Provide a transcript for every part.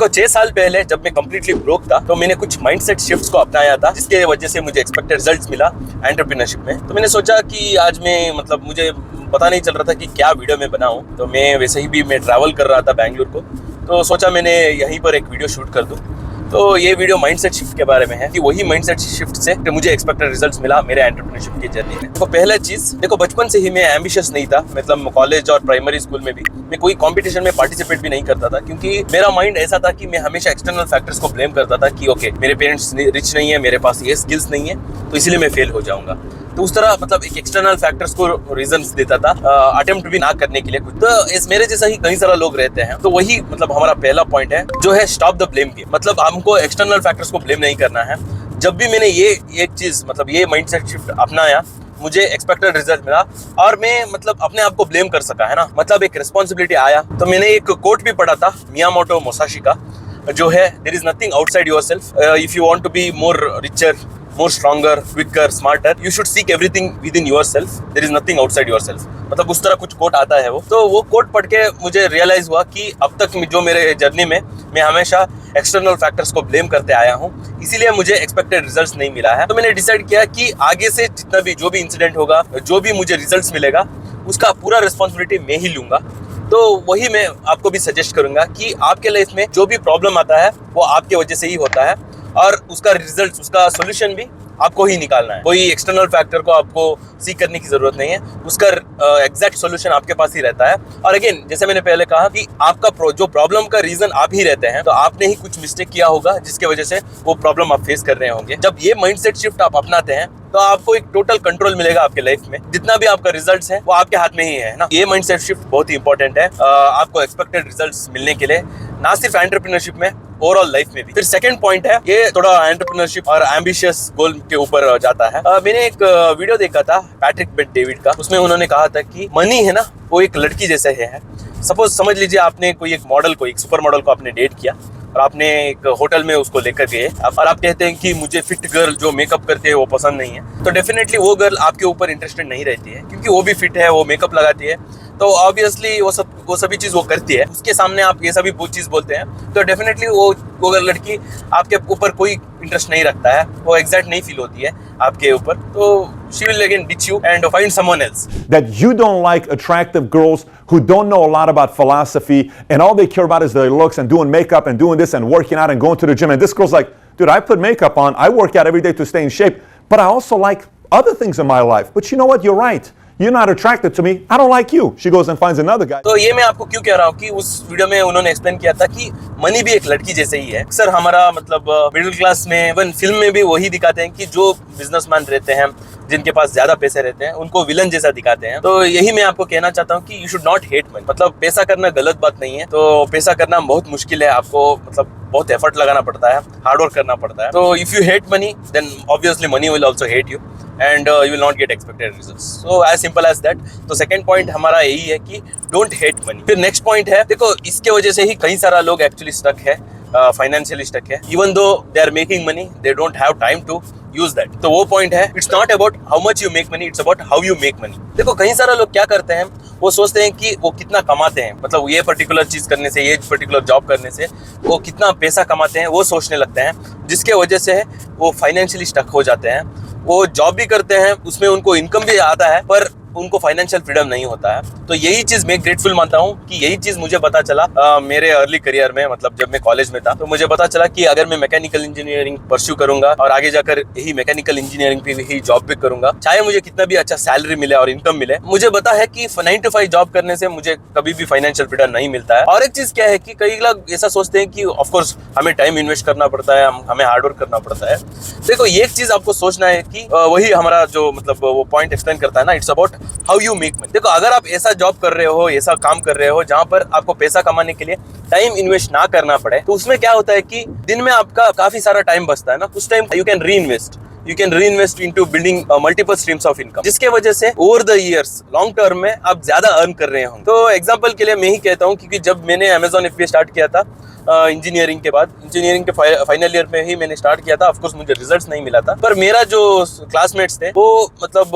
देखो 6 साल पहले जब मैं कंप्लीटली ब्रोक था तो मैंने कुछ माइंडसेट शिफ्ट्स को अपनाया था, जिसके वजह से मुझे एक्सपेक्टेड रिजल्ट्स मिला एंटरप्रेन्योरशिप में। तो मैंने सोचा कि आज मैं मुझे पता नहीं चल रहा था कि क्या वीडियो में बनाऊं। तो मैं वैसे ही भी मैं ट्रैवल कर रहा था बेंगलुरु को, तो सोचा मैंने यहीं पर एक वीडियो शूट कर दूं। तो ये वीडियो माइंडसेट शिफ्ट के बारे में है कि वही माइंडसेट शिफ्ट से मुझे एक्सपेक्टेड रिजल्ट्स मिला मेरे एंटरप्रेन्योरशिप की जर्नी में। देखो पहला चीज, देखो बचपन से ही मैं एम्बिशियस नहीं था। मतलब कॉलेज और प्राइमरी स्कूल में भी मैं कोई कंपटीशन में पार्टिसिपेट भी नहीं करता था, क्योंकि मेरा माइंड ऐसा था कि मैं हमेशा एक्सटर्नल फैक्टर्स को ब्लेम करता था कि ओके मेरे पेरेंट्स रिच नहीं है, मेरे पास ये स्किल्स नहीं है, तो इसलिए मैं फेल हो जाऊंगा। तो उस तरह एक एक्सटर्नल फैक्टर्स को रीजंस देता था अटेम्प्ट भी ना करने के लिए कुछ। तो इस मेरे जैसा ही कई सारे लोग रहते हैं। तो वही हमारा पहला पॉइंट है जो है स्टॉप द ब्लेम गेम। हमको एक्सटर्नल फैक्टर्स को ब्लेम नहीं करना है। जब भी मैंने ये एक चीज ये माइंडसेट शिफ्ट अपनाया, मुझे एक्सपेक्टेड रिजल्ट मिला और मैं अपने आप को ब्लेम कर सका, है ना। एक रिस्पॉन्सिबिलिटी आया। तो मैंने एक कोट भी पढ़ा था मियामोटो मुसाशी का, जो है there is nothing outside yourself, if you want to be more richer, more stronger, quicker, smarter, you should seek everything within yourself. There is nothing outside yourself. उस तरह कुछ कोट आता है वो। तो वो कोट पढ़ के मुझे रियलाइज हुआ कि अब तक जो मेरे जर्नी में मैं हमेशा एक्सटर्नल फैक्टर्स को ब्लेम करते आया हूँ, इसीलिए मुझे एक्सपेक्टेड रिजल्ट्स नहीं मिला है। तो मैंने डिसाइड किया कि आगे से जितना भी जो भी इंसिडेंट होगा, जो भी मुझे रिजल्ट्स मिलेगा, उसका पूरा रिस्पॉन्सिबिलिटी मैं ही लूंगा। तो वही मैं आपको भी सजेस्ट करूंगा कि आपके लाइफ में जो भी प्रॉब्लम आता है वो आपके वजह से ही होता है, और उसका रिजल्ट, उसका सॉल्यूशन भी आपको ही निकालना है। कोई एक्सटर्नल फैक्टर को आपको सीख करने की जरूरत नहीं है, उसका एग्जैक्ट सॉल्यूशन आपके पास ही रहता है। और अगेन जैसे मैंने पहले कहा कि आपका जो प्रॉब्लम का रीजन आप ही रहते हैं, तो आपने ही कुछ मिस्टेक किया होगा जिसके वजह से वो प्रॉब्लम आप फेस कर रहे होंगे। जब ये माइंडसेट शिफ्ट आप अपनाते हैं तो आपको एक टोटल कंट्रोल मिलेगा आपके लाइफ में। जितना भी आपका रिजल्ट्स है वो आपके हाथ में ही है ना। ये माइंडसेट शिफ्ट बहुत ही इंपॉर्टेंट है आपको एक्सपेक्टेड रिजल्ट्स मिलने के लिए, ना सिर्फ एंटरप्रेन्योरशिप में, ओवरऑल लाइफ में भी। फिर सेकंड पॉइंट है, ये थोड़ा एंटरप्रेन्योरशिप और एम्बिशियस गोल के ऊपर जाता है। मैंने एक वीडियो देखा था पैट्रिक बेट डेविड का, उसमें उन्होंने कहा था कि मनी है ना, वो एक लड़की जैसे है। सपोज समझ लीजिए आपने कोई एक मॉडल को, एक सुपर मॉडल को आपने डेट किया और आपने एक होटल में उसको लेकर गए और आप कहते हैं कि मुझे फिट गर्ल जो मेकअप करती है वो पसंद नहीं है। तो डेफिनेटली वो गर्ल आपके ऊपर इंटरेस्टेड नहीं रहती है, क्योंकि वो भी फिट है, वो मेकअप लगाती है, तो ऑब्वियसली वो सभी चीज वो करती है। उसके सामने आप ये सभी चीज बोलते हैं, तो डेफिनेटली वो लड़की आपके ऊपर कोई इंटरेस्ट नहीं रखता है, वो एग्जैक्ट नहीं फील होती है आपके ऊपर, तो she will again ditch you and find someone else. That you don't like attractive girls who don't know a lot about philosophy and all they care about is their looks and doing makeup and doing this and working out and going to the gym. And this girl's like, dude, I put makeup on, I work out every day to stay in shape, but I also like other things in my life. But you know what? You're right. You're not attracted to me. I don't like you. She goes and finds another guy. तो ये मैं आपको क्यों कह रहा हूँ कि उस वीडियो में उन्होंने एक्सप्लेन किया था कि मनी भी एक लड़की जैसे ही है। अक्सर हमारा मिडिल क्लास में, इवन फिल्म में भी वही दिखाते हैं कि जो बिजनेसमैन रहते हैं, जिनके पास ज्यादा पैसे रहते हैं, उनको विलन जैसा दिखाते हैं। तो यही मैं आपको कहना चाहता हूँ कि you should not hate money. पैसा करना गलत बात नहीं है, तो पैसा करना बहुत मुश्किल है, आपको बहुत एफर्ट लगाना पड़ता है, हार्ड वर्क करना पड़ता है। तो if you hate money then obviously money will also hate you and you will not get expected results. So as simple as that. तो सेकंड पॉइंट हमारा यही है कि डोंट हेट मनी। फिर नेक्स्ट पॉइंट है, देखो इसके वजह से ही कई सारा लोग एक्चुअली स्टक है, फाइनेंशियली स्टक है। Even though they are making money, they don't have time to use that. तो वो पॉइंट है, it's not about how much you make money, it's about how you make money. देखो कई सारे लोग क्या करते हैं, वो सोचते हैं कि वो कितना कमाते हैं, ये पर्टिकुलर चीज करने से, ये पर्टिकुलर जॉब करने से वो कितना पैसा कमाते हैं, वो सोचने लगते हैं, जिसके वजह से वो फाइनेंशियली स्टक हो जाते हैं। वो जॉब भी करते हैं, उसमें उनको इनकम भी आता है, पर उनको फाइनेंशियल फ्रीडम नहीं होता है। तो यही चीज मैं ग्रेटफुल मानता हूँ कि यही चीज मुझे पता चला मेरे अर्ली करियर में, जब मैं कॉलेज में था, तो मुझे पता चला कि अगर मैं मैकेनिकल इंजीनियरिंग परस्यू करूंगा और आगे जाकर यही मैकेनिकल इंजीनियरिंग पे ही जॉब भी करूंगा, चाहे मुझे कितना भी अच्छा सैलरी मिले और इनकम मिले, मुझे पता है कि 9 to 5 जॉब करने से मुझे कभी भी फाइनेंशियल फ्रीडम नहीं मिलता है। और एक चीज क्या है कि कई लोग ऐसा सोचते हैं कि ऑफकोर्स हमें टाइम इन्वेस्ट करना पड़ता है, हमें हार्डवर्क करना पड़ता है। देखो ये एक चीज आपको सोचना है कि वही हमारा जो वो पॉइंट एक्सप्लेन करता है ना, it's about how you make money. देखो अगर आप ऐसा जॉब कर रहे हो, ऐसा काम कर रहे हो जहां पर आपको पैसा कमाने के लिए टाइम इन्वेस्ट ना करना पड़े, तो उसमें क्या होता है कि दिन में आपका काफी सारा टाइम बचता है ना, उस time you can reinvest into building multiple streams of income, जिसके वजह से over the years long term में आप ज्यादा अर्न कर रहे होंगे। तो एग्जांपल के लिए मैं ही कहता हूँ, क्योंकि जब मैंने Amazon FBA स्टार्ट किया था इंजीनियरिंग के बाद। इंजीनियरिंग के फाइनल ईयर में ही मैंने स्टार्ट किया था। ऑफ कोर्स मुझे रिजल्ट्स नहीं मिला था, पर मेरा जो क्लासमेट्स थे वो मतलब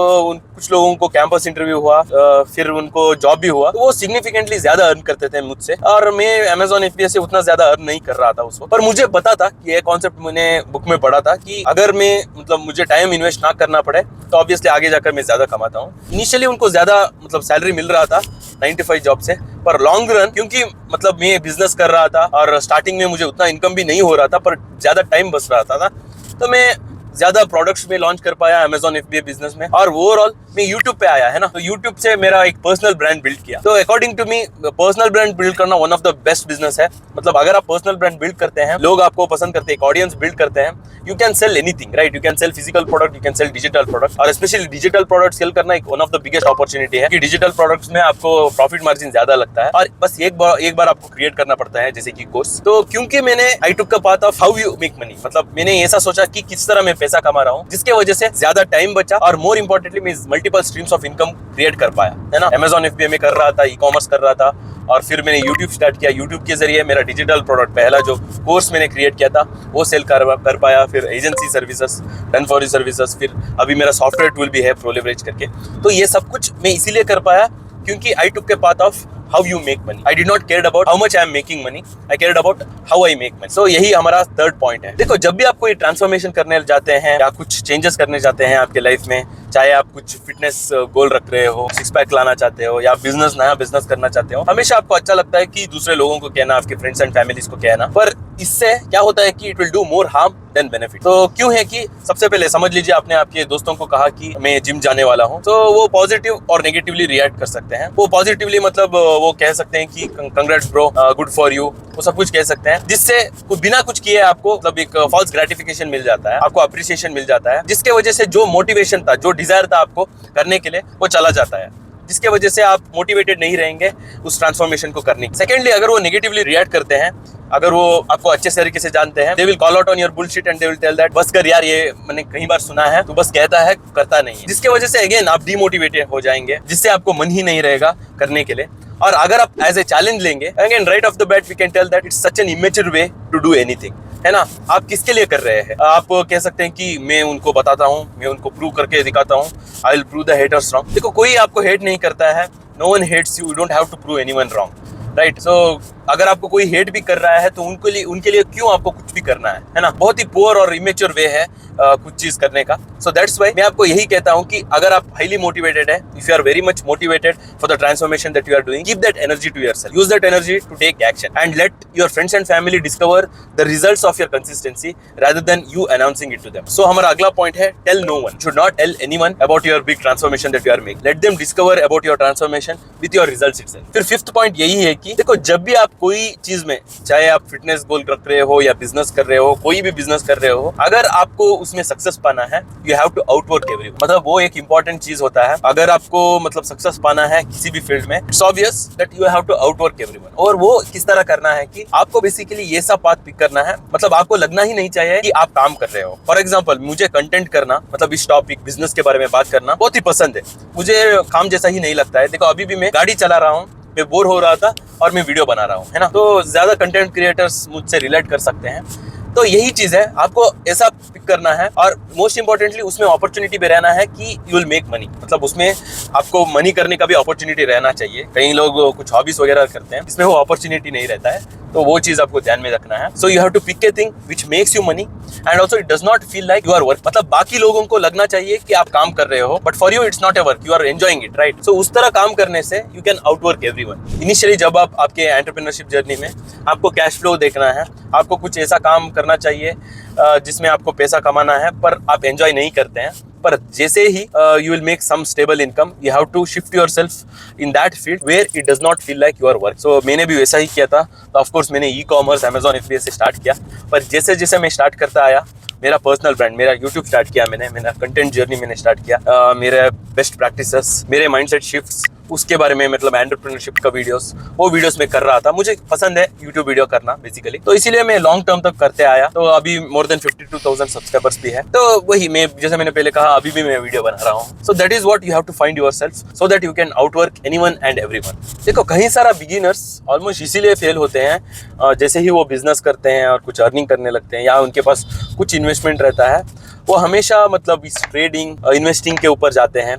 कुछ लोगों को कैंपस इंटरव्यू हुआ, फिर उनको जॉब भी हुआ, तो वो सिग्निफिकेंटली ज्यादा अर्न करते थे मुझसे, और मैं Amazon FBA से उतना ज्यादा अर्न नहीं कर रहा था उसको। पर मुझे पता था कि ये कॉन्सेप्ट मैंने बुक में पढ़ा था कि अगर मैं मतलब मुझे टाइम इन्वेस्ट ना करना पड़े तो ऑब्वियसली आगे जाकर मैं ज्यादा कमाता हूँ। इनिशियली उनको ज्यादा मतलब सैलरी मिल रहा था 9 to 5 जॉब से, पर लॉन्ग रन क्योंकि मतलब मैं बिजनेस कर रहा था और स्टार्टिंग में मुझे उतना इनकम भी नहीं हो रहा था, पर ज्यादा टाइम बच रहा था, तो मैं ज्यादा प्रोडक्ट्स में लॉन्च कर पाया Amazon FBA बिजनेस में। और ओवरऑल मैं YouTube पे आया है ना, तो YouTube से मेरा एक पर्सनल ब्रांड बिल्ड किया। तो according to me personal brand build करना one of the best business है। मतलब अगर आप पर्सनल ब्रांड बिल्ड करते हैं, लोग आपको पसंद करते हैं, एक ऑडियंस बिल्ड करते हैं, you can sell anything, right? You can cell physical product, you can cell digital product, और स्पेशली डिजिटल प्रोडक्ट सेल करना एक one of the biggest opportunity है कि डिजिटल प्रोडक्ट्स में आपको प्रॉफिट मार्जिन ज्यादा लगता है, और बस एक बार आपको क्रिएट करना पड़ता है, जैसे कि कोर्स। तो क्योंकि मैंने I took the path of how you make money, मतलब मैंने ऐसा सोचा कि किस तरह मैं पैसा कमा रहा हूँ, जिसके वजह से ज्यादा टाइम बचा और मोर इंपॉर्टेंटली मैं multiple streams of income create कर पाया, है ना। Amazon FBA में कर रहा था, ई-कॉमर्स कर रहा था, और फिर मैंने YouTube स्टार्ट किया। YouTube के जरिए मेरा डिजिटल प्रोडक्ट, पहला जो कोर्स मैंने क्रिएट किया था वो सेल कर पाया। फिर agency services, done for you services, फिर अभी मेरा सॉफ्टवेयर टूल भी है प्रोलेवरेज करके। तो ये सब कुछ मैं इसीलिए कर पाया क्योंकि आई टुक के path of how you make money. I did not care about how much I am making money. I cared about how I make money. So यही हमारा थर्ड पॉइंट है। देखो, जब भी आप कोई ट्रांसफॉर्मेशन करने जाते हैं या कुछ चेंजेस करने जाते हैं आपके लाइफ में, चाहे आप कुछ फिटनेस गोल रख रहे हो, 6 पैक लाना चाहते हो, या नया बिजनेस करना चाहते हो, हमेशा आपको अच्छा लगता है कि दूसरे लोगों को कहना, आपके फ्रेंड्स एंड फैमिलीज को कहना, पर इससे क्या होता है कि it will do more harm then benefit. तो क्यों है कि सबसे पहले समझ लीजिए, आपने आपके दोस्तों को कहा कि मैं जिम जाने वाला हूँ, तो वो पॉजिटिव और नेगेटिवली रिएक्ट कर सकते हैं। वो पॉजिटिवली मतलब वो कह सकते हैं कि congrats bro, good for you, वो सब कुछ कह सकते हैं, जिससे बिना कुछ किए आपको मतलब एक फॉल्स ग्रेटिफिकेशन मिल जाता है, आपको अप्रिसिएशन मिल जाता है, जिसके वजह से जो मोटिवेशन था, जो डिजायर था आपको करने के लिए, वो चला जाता है, जिसके वजह से आप मोटिवेटेड नहीं रहेंगे उस ट्रांसफॉर्मेशन को करने की। सेकेंडली, अगर वो नेगेटिवली रिएक्ट करते हैं, अगर वो आपको अच्छे तरीके से जानते हैं, they will call out on your bullshit and they will tell that बस कर यार, ये मैंने कई बार सुना है, तो बस कहता है, करता नहीं है, जिसके वजह से अगेन आप डीमोटिवेटेड हो जाएंगे, जिससे आपको मन ही नहीं रहेगा करने के लिए। और अगर आप एज ए चैलेंज लेंगे, again right off the bat we can tell that it's such an immature way to do anything, है ना। आप किसके लिए कर रहे हैं? आप कह सकते हैं कि मैं उनको बताता हूँ, मैं उनको प्रूव करके दिखाता हूँ, I will prove the haters wrong. देखो, कोई आपको हेट नहीं करता है, no one hates you, you don't have to prove anyone wrong, right. So अगर आपको कोई हेट भी कर रहा है तो उनके लिए क्यों आपको कुछ भी करना है ना। बहुत ही पुअर और इमेच्योर वे है कुछ चीज करने का। सो दैट्स वाई मैं आपको यही कहता हूँ कि अगर आप हाईली मोटिवेटेड है, if you are very much motivated for the transformation that you are doing, give that energy to yourself, use that energy to take action and let your friends and family discover the results of your consistency rather than you announcing it to them. So हमारा अगला point है, tell no one, should not tell anyone about your big transformation that you are making, let them discover about your transformation with your results itself. फिर fifth point यही है कि देखो, जब भी आप कोई चीज में, चाहे आप फिटनेस गोल रख रहे हो या बिजनेस कर रहे हो, कोई भी बिजनेस कर रहे हो, अगर आपको उसमें सक्सेस पाना है, you have to outwork everyone. मतलब वो एक इंपॉर्टेंट चीज होता है। अगर आपको मतलब सक्सेस पाना है किसी भी फील्ड में, it's obvious that you have to outwork everyone. और वो किस तरह करना है कि आपको बेसिकली ये सब पाथ पिक करना है, मतलब आपको लगना ही नहीं चाहिए कि आप काम कर रहे हो। फॉर एग्जाम्पल, मुझे कंटेंट करना, मतलब इस टॉपिक बिजनेस के बारे में बात करना बहुत ही पसंद है, मुझे काम जैसा ही नहीं लगता है। देखो, अभी भी मैं गाड़ी चला रहा हूँ, मैं बोर हो रहा था और मैं वीडियो बना रहा हूँ, है ना। तो ज्यादा कंटेंट क्रिएटर्स मुझसे रिलेट कर सकते हैं। तो यही चीज है, आपको ऐसा पिक करना है, और मोस्ट इंपॉर्टेंटली उसमें अपॉर्चुनिटी भी रहना है कि यू विल मेक मनी, मतलब उसमें आपको मनी करने का भी अपॉर्चुनिटी रहना चाहिए। कई लोग कुछ हॉबीज वगैरह करते हैं, इसमें वो अपॉर्चुनिटी नहीं रहता है, तो वो चीज आपको ध्यान में रखना है। So you have to pick a thing which makes you money and also it does not feel like you are work. मतलब बाकी लोगों को लगना चाहिए कि आप काम कर रहे हो, but for you it's not a work, you are enjoying it, right. So उस तरह काम करने से you can outwork everyone. Initially जब आप आपके एंटरप्रेन्योरशिप जर्नी में आपको कैश फ्लो देखना है, आपको कुछ ऐसा काम करना चाहिए जिसमें आपको पैसा कमाना है, पर आप एंजॉय नहीं करते हैं, पर जैसे ही you will make some stable income, you have to shift yourself in that field where it does not feel like your work. So मैंने भी वैसा ही किया था। तो ऑफ कोर्स मैंने ई-कॉमर्स Amazon FBA से स्टार्ट किया, पर जैसे जैसे मैं स्टार्ट करता आया, मेरा पर्सनल ब्रांड, मेरा YouTube स्टार्ट किया मैंने, मेरा कंटेंट जर्नी मैंने स्टार्ट किया, मेरे बेस्ट प्रैक्टिसेस, मेरे माइंडसेट शिफ्ट्स, उसके बारे में, मतलब एंटरप्रेन्योरशिप का वीडियोस, वो वीडियोस मैं कर रहा था। मुझे पसंद है यूट्यूब वीडियो करना बेसिकली, तो इसीलिए मैं लॉन्ग टर्म तक करते आया। तो अभी मोर देन 52,000 सब्सक्राइबर्स भी है। तो वही मैं, जैसे मैंने पहले कहा, अभी भी मैं वीडियो बना रहा हूँ। So that is what you have to find yourself so that you can outwork anyone and everyone. देखो, कहीं सारा बिगिनर्स ऑलमोस्ट इसीलिए फेल होते हैं, जैसे ही वो बिजनेस करते हैं और कुछ अर्निंग करने लगते हैं या उनके पास कुछ इन्वेस्टमेंट रहता है, वो हमेशा मतलब इस ट्रेडिंग, इन्वेस्टिंग के ऊपर जाते हैं।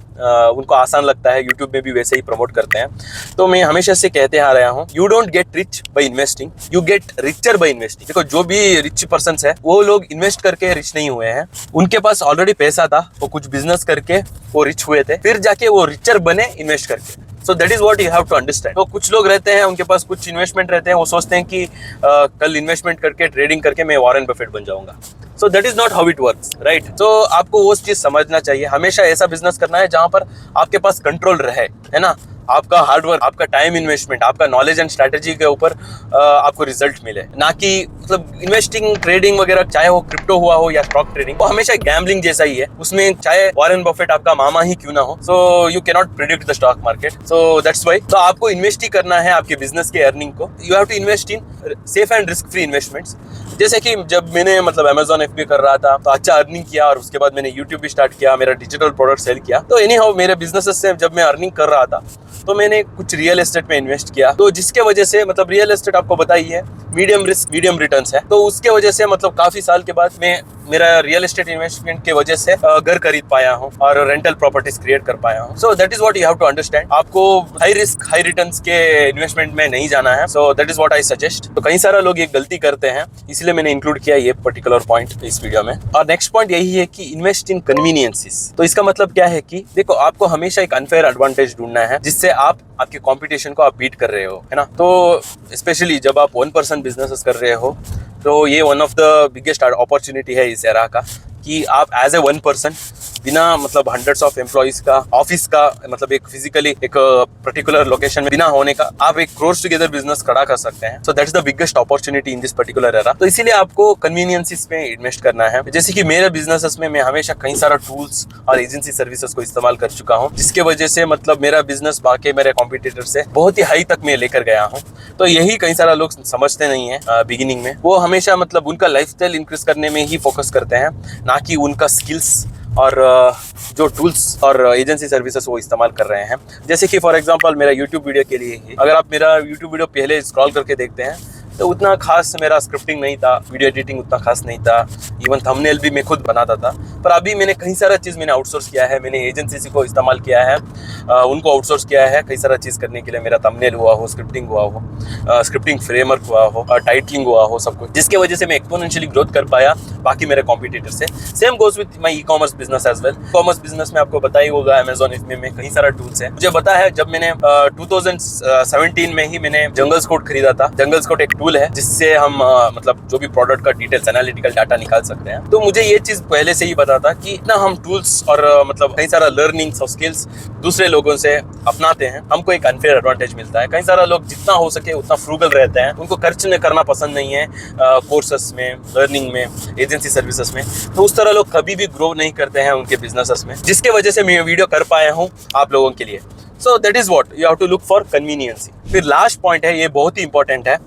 उनको आसान लगता है, यूट्यूब में भी वैसे ही प्रमोट करते हैं। तो मैं हमेशा से कहते आ रहा हूँ, you don't get rich by investing, you get richer by investing. देखो, जो भी रिच पर्सन्स है वो लोग इन्वेस्ट करके रिच नहीं हुए हैं, उनके पास ऑलरेडी पैसा था, वो कुछ बिजनेस करके वो रिच हुए थे, फिर जाके वो रिचर बने इन्वेस्ट करके। So that is what you have to understand. तो कुछ लोग रहते हैं, उनके पास कुछ इन्वेस्टमेंट रहते हैं, वो सोचते हैं कि कल इन्वेस्टमेंट करके, ट्रेडिंग करके मैं वॉरेन बफेट बन जाऊंगा। सो that is not how it works, right. तो आपको वो चीज समझना चाहिए। हमेशा ऐसा बिजनेस करना है जहां पर आपके पास कंट्रोल रहे, है ना। आपका हार्डवर्क, आपका टाइम इन्वेस्टमेंट, आपका नॉलेज एंड स्ट्रैटेजी के ऊपर आपको रिजल्ट मिले, ना कि मतलब इन्वेस्टिंग, ट्रेडिंग वगैरह, चाहे वो क्रिप्टो हुआ हो या स्टॉक ट्रेडिंग, वो हमेशा गैम्बलिंग जैसा ही है। उसमें चाहे वॉरेन बफेट आपका मामा ही क्यों ना हो, so you can not predict the stock market. So that's why तो आपको इन्वेस्ट ही करना है आपके बिजनेस के अर्निंग को। You have to invest in safe and risk free investments. जैसे कि जब मैंने मतलब Amazon FBA कर रहा था, तो अच्छा अर्निंग किया, और उसके बाद मैंने यूट्यूब भी स्टार्ट किया, मेरा डिजिटल प्रोडक्ट सेल किया। तो एनी हाउ मेरे बिजनेसेस से जब मैं अर्निंग कर रहा था, तो मैंने कुछ रियल एस्टेट में इन्वेस्ट किया। तो जिसके वजह से, मतलब रियल एस्टेट आपको बताई है मीडियम रिस्क मीडियम रिटर्न्स है, तो उसके वजह से मतलब काफी साल के बाद मैं, मेरा रियल एस्टेट इन्वेस्टमेंट के वजह से घर खरीद पाया हूँ और रेंटल प्रॉपर्टीज क्रिएट कर पाया हूँ। So that is what you have to understand. आपको हाई रिस्क हाई रिटर्न्स के इन्वेस्टमेंट में नहीं जाना है। So that is what I suggest. तो कई सारे लोग ये गलती करते हैं, इसलिए मैंने इंक्लूड किया ये पर्टिकुलर पॉइंट इस वीडियो में। और नेक्स्ट पॉइंट यही है कि इन्वेस्ट इन कन्वीनियंसेस। तो इसका मतलब क्या है कि देखो, आपको हमेशा एक अनफेयर एडवांटेज ढूंढना है जिससे आप आपके कंपटीशन को आप बीट कर रहे हो, है ना। तो स्पेशली जब आप 1% बिजनेस कर रहे हो, तो ये one of the biggest opportunity है इस एरा का, कि आप एज ए 1% बिना मतलब हंड्रेड्स ऑफ एम्प्लॉइज का, ऑफिस का, मतलब एक फिजिकली एक पर्टिकुलर लोकेशन में बिना होने का, आप एक क्रोर्स टुगेदर बिजनेस खड़ा कर सकते हैं। So that's the biggest opportunity in this particular era. तो इसीलिए आपको कन्वीनियंसेस में इन्वेस्ट करना है। जैसे कि मेरे बिजनेसेस में मैं हमेशा कई सारा टूल्स और एजेंसी सर्विसेज को इस्तेमाल कर चुका हूँ, जिसके वजह से मतलब मेरा बिजनेस बाकी मेरे कॉम्पिटिटर से बहुत ही हाई तक मैं लेकर गया हूँ। तो यही कई सारा लोग समझते नहीं है बिगिनिंग में। वो हमेशा मतलब उनका लाइफस्टाइल इंक्रीज करने में ही फोकस करते हैं, ना कि उनका स्किल्स और जो टूल्स और एजेंसी सर्विसेज वो इस्तेमाल कर रहे हैं। जैसे कि फॉर एग्जांपल मेरा यूट्यूब वीडियो के लिए ही, अगर आप मेरा यूट्यूब वीडियो पहले स्क्रॉल करके देखते हैं, तो उतना खास मेरा स्क्रिप्टिंग नहीं था, वीडियो एडिटिंग उतना खास नहीं था, इवन थंबनेल भी मैं खुद बनाता था। पर अभी मैंने कई सारा चीज़ मैंने आउटसोर्स किया है, मैंने एजेंसी को इस्तेमाल किया है, उनको आउटसोर्स किया है कई सारा चीज़ करने के लिए। मेरा थंबनेल हुआ हो, स्क्रिप्टिंग हुआ हो, स्क्रिप्टिंग फ्रेमवर्क हुआ हो, टाइटलिंग हुआ हो, सब कुछ, जिसके वजह से मैं एक्सपोनेंशियली ग्रोथ कर पाया बाकी मेरे कॉम्पिटिटर से। Same goes with my e commerce business as well. Commerce business में आपको पता ही होगा, Amazon FBA में कई सारा टूल्स है। मुझे पता है, जब मैंने 2017 में ही मैंने जंगल स्काउट खरीदा था। जंगल स्काउट एक टूल है जिससे हम मतलब जो भी प्रोडक्ट का डिटेल्स, एनालिटिकल डाटा निकाल सकते हैं। तो मुझे ये चीज पहले से ही पता था कि इतना हम टूल्स और मतलब कई सारा लर्निंग्स और स्किल्स दूसरे लोगों से अपनाते हैं, हमको एक अनफेयर एडवांटेज मिलता है। कई सारा लोग जितना हो सके उतना फ्रूगल रहते हैं, उनको खर्च करना पसंद नहीं है कोर्सेस में, लर्निंग में, एजेंसी सर्विसेज में। तो उस तरह लोग कभी भी ग्रो नहीं करते हैं उनके बिजनेसेस में, जिसके वजह से मैं वीडियो कर पाया हूँ आप लोगों के लिए। So that is what you have to look for, convenience. फिर लास्ट पॉइंट है, ये बहुत ही इंपॉर्टेंट है,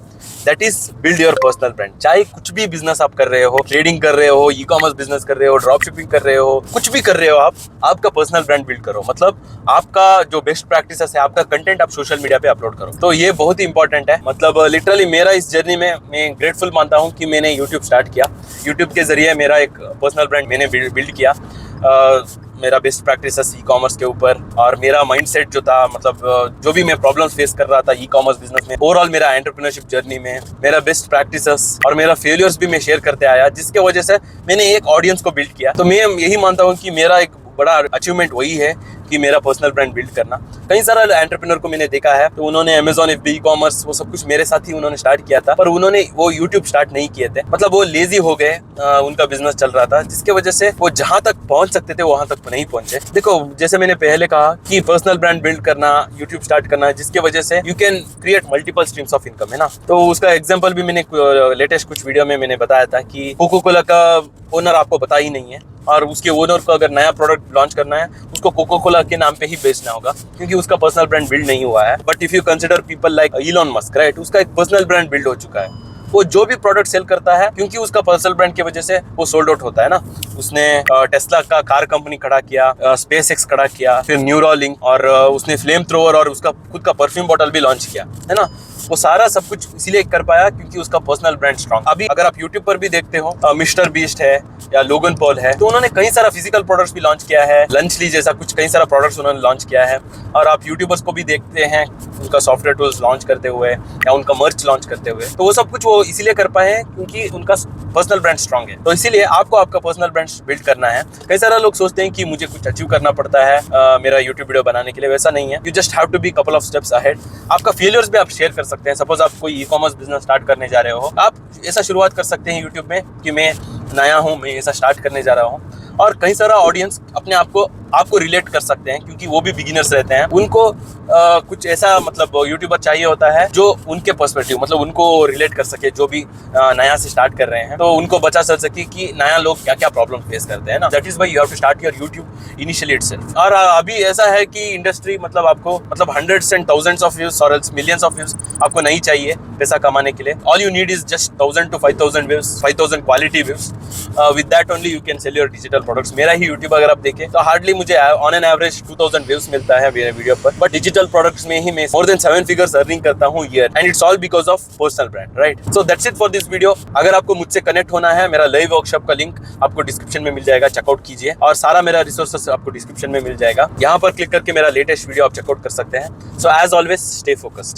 that is build your personal brand. चाहे कुछ भी बिजनेस आप कर रहे हो, ट्रेडिंग कर रहे हो, ई कॉमर्स बिजनेस कर रहे हो, ड्रॉप शिपिंग कर रहे हो, कुछ भी कर रहे हो, आप आपका पर्सनल ब्रांड बिल्ड करो। मतलब आपका जो बेस्ट प्रैक्टिसेस है, आपका कंटेंट आप सोशल मीडिया पे अपलोड करो। तो ये बहुत ही इंपॉर्टेंट है। मतलब लिटरली मेरा इस जर्नी में मैं ग्रेटफुल मानता हूँ कि मैंने यूट्यूब स्टार्ट किया। यूट्यूब के जरिए मेरा एक पर्सनल ब्रांड मैंने बिल्ड किया, मेरा बेस्ट प्रैक्टिसेस ई कॉमर्स के ऊपर, और मेरा माइंडसेट जो था, मतलब जो भी मैं प्रॉब्लम्स फेस कर रहा था ई कॉमर्स बिजनेस में, ओवरऑल मेरा एंटरप्रेन्योरशिप जर्नी में मेरा बेस्ट प्रैक्टिसेस और मेरा फेलियर्स भी मैं शेयर करते आया, जिसके वजह से मैंने एक ऑडियंस को बिल्ड किया। तो मैं यही मानता हूँ कि मेरा एक बड़ा अचीवमेंट वही है कि मेरा पर्सनल ब्रांड बिल्ड करना। कई सारा एंटरप्रेन्योर को मैंने देखा है, तो उन्होंने Amazon FBA, कॉमर्स, वो सब कुछ मेरे साथ ही उन्होंने स्टार्ट किया था, पर उन्होंने वो यूट्यूब स्टार्ट नहीं किए थे। मतलब वो लेजी हो गए, उनका बिजनेस चल रहा था, जिसके वजह से वो जहां तक पहुंच सकते थे वहां तक नहीं पहुंचे। देखो, जैसे मैंने पहले कहा कि पर्सनल ब्रांड बिल्ड करना, यूट्यूब स्टार्ट करना, जिसके वजह से you can create multiple streams of income, है ना। तो उसका एग्जाम्पल भी मैंने लेटेस्ट कुछ वीडियो में मैंने बताया था कि कोको कोला का ओनर आपको पता ही नहीं है, और उसके ओनर को अगर नया प्रोडक्ट लॉन्च करना है उसको कोको कोला के नाम पे ही बेचना होगा, क्योंकि उसका पर्सनल ब्रांड बिल्ड नहीं हुआ है। But if you consider people like Elon Musk, right, उसका एक पर्सनल ब्रांड बिल्ड हो चुका है। वो जो भी प्रोडक्ट सेल करता है क्योंकि उसका पर्सनल ब्रांड की वजह से वो सोल्ड आउट होता है ना। उसने टेस्ला का कार कंपनी खड़ा किया, स्पेस एक्स खड़ा किया, फिर न्यूरोलिंक, और उसने फ्लेम थ्रोवर और उसका खुद का परफ्यूम बॉटल भी लॉन्च किया, है ना। वो सारा सब कुछ इसीलिए कर पाया क्योंकि उसका पर्सनल ब्रांड स्ट्रॉन्ग। अभी अगर आप यूट्यूब पर भी देखते हो, मिस्टर बीस्ट है या लोगन पॉल है, तो उन्होंने कई सारा फिजिकल प्रोडक्ट्स भी लॉन्च किया है, लंचली जैसा कुछ कई सारा प्रोडक्ट्स उन्होंने लॉन्च किया है। और आप यूट्यूबर्स को भी देखते हैं उनका सॉफ्टवेयर टूल्स लॉन्च करते हुए या उनका मर्च लॉन्च करते हुए, तो वो सब कुछ वो इसीलिए कर पाए हैं क्योंकि उनका पर्सनल ब्रांड स्ट्रॉन्ग है। तो इसीलिए आपको आपका पर्सनल ब्रांड बिल्ड करना है। कई सारा लोग सोचते हैं कि मुझे कुछ अचीव करना पड़ता है मेरा यूट्यूब वीडियो बनाने के लिए, वैसा नहीं है। You just have to be couple of steps ahead. आपका फेलियर्स भी आप शेयर कर सकते हैं। सपोज आप कोई ई कॉमर्स बिजनेस स्टार्ट करने जा रहे हो, आप ऐसा शुरुआत कर सकते हैं यूट्यूब में कि मैं नया हूँ, मैं ऐसा स्टार्ट करने जा रहा हूँ, और कई सारा ऑडियंस अपने आपको रिलेट कर सकते हैं क्योंकि वो भी बिगिनर्स रहते हैं। उनको कुछ ऐसा मतलब यूट्यूबर चाहिए होता है जो उनके पर्सपेक्टिव मतलब उनको रिलेट कर सके, जो भी नया से स्टार्ट कर रहे हैं, तो उनको बता चल सके कि नया लोग क्या क्या प्रॉब्लम फेस करते हैं ना। That is why you have to start your YouTube initially itself. और अभी ऐसा है कि इंडस्ट्री मतलब आपको मतलब hundreds and thousands of views और मिलियंस ऑफ व्यूज आपको नहीं चाहिए पैसा कमाने के लिए। All you need is just 1000 to 5000 views, 5000 quality views. With that only you can sell your digital products. मेरा ही यूट्यूब अगर आप देखें तो हार्डली मुझे ऑन एन एवरेज 2000 व्यूज मिलता है मेरे वीडियो पर, बट डिजिटल प्रोडक्ट्स में ही मैं मोर देन 7 फिगर्स अर्निंग करता हूँ year, and it's all because of personal brand, right. So that's it for this video. अगर आपको मुझसे कनेक्ट होना है, मेरा लाइव वर्कशॉप का लिंक आपको डिस्क्रिप्शन में मिल जाएगा, चेकआउट कीजिए, और सारा मेरा रिसोर्सेस आपको डिस्क्रिप्शन में मिल जाएगा। यहाँ पर क्लिक करके मेरा लेटेस्ट वीडियो आप चेकआउट कर सकते हैं। So as always stay focused.